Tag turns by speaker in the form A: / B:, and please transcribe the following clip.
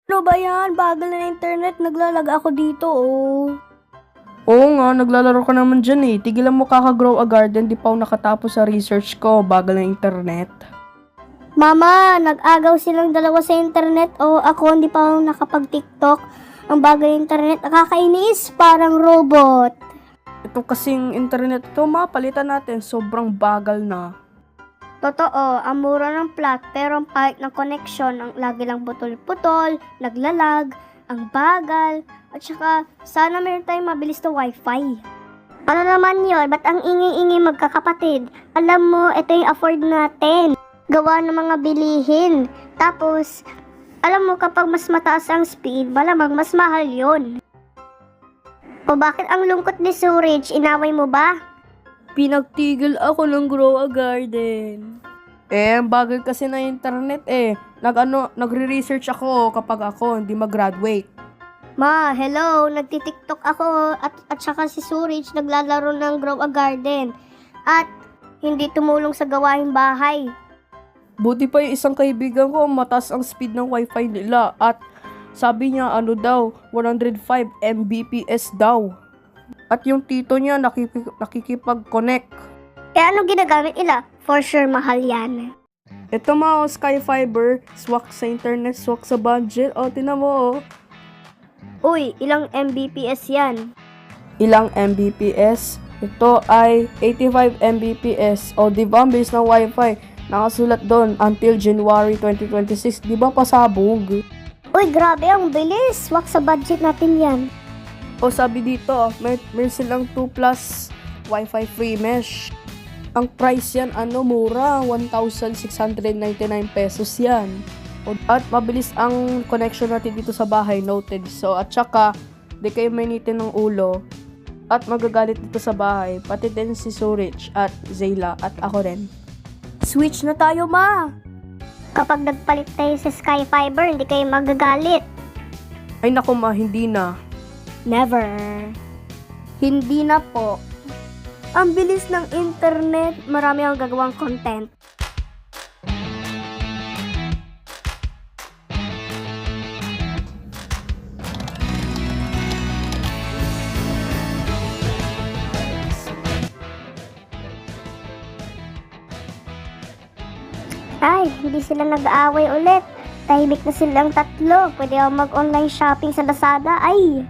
A: Ano ba yan? Bagal na internet. Naglalag ako dito, oh.
B: Oo nga, naglalaro ka naman dyan eh. Tigilan mo kaka-grow a garden, di pa ako nakatapos sa research ko. Bagal ng internet.
A: Mama, nag-agaw silang dalawa sa internet, o ako hindi pa ako nakapag-TikTok. Ang bagal ng internet, nakakainis, parang robot.
B: Ito kasing internet to, palitan natin. Sobrang bagal na.
A: Totoo, ang mura ng plot pero ang pahit ng connection, ang lagi lang putol-putol, naglalag, ang bagal, at saka sana meron tayong mabilis na wifi. Ano naman yun? Ba't ang ingay-ingay magkakapatid? Alam mo, ito yung afford natin. Gawa ng mga bilihin. Tapos, alam mo kapag mas mataas ang speed, malamang mas mahal yun. O bakit ang lungkot ni Surage? Inaway mo ba?
B: Pinagtigil ako ng grow a garden. Ang bagal kasi na internet eh. Nagre-research ako kapag ako hindi mag-graduate.
A: Ma, hello, nagti-TikTok ako at saka si Surage naglalaro ng Grow a Garden at hindi tumulong sa gawaing bahay.
B: Buti pa yung isang kaibigan ko, mataas ang speed ng wifi nila at sabi niya 105 Mbps daw. At yung tito niya nakikipag-connect.
A: Ano ginagamit nila? For sure mahal yan.
B: Ito Sky Fiber, swak sa internet, swak sa budget. O, tinan mo
A: Uy, ilang Mbps yan?
B: Ilang Mbps? Ito ay 85 Mbps. O, di ba, base ng wifi, nakasulat doon until January 2026. Di ba pasabog?
A: Uy, grabe, ang bilis. Swak sa budget natin yan.
B: O, sabi dito, may silang 2 plus wifi free mesh. Ang price yan, mura, 1,699 pesos yan. At mabilis ang connection natin dito sa bahay, noted. So, at saka, di kayo mainitin ng ulo. At magagalit dito sa bahay, pati din si Surich at Zayla at ako rin.
A: Switch na tayo, ma. Kapag nagpalit tayo sa Sky Fiber, hindi kayo magagalit.
B: Ay naku ma, hindi na.
A: Never. Hindi na po. Ang bilis ng internet, marami ang gagawang content. Ay, hindi sila nag-aaway ulit. Tahimik na silang tatlo. Pwede ako mag-online shopping sa Lazada. Ay,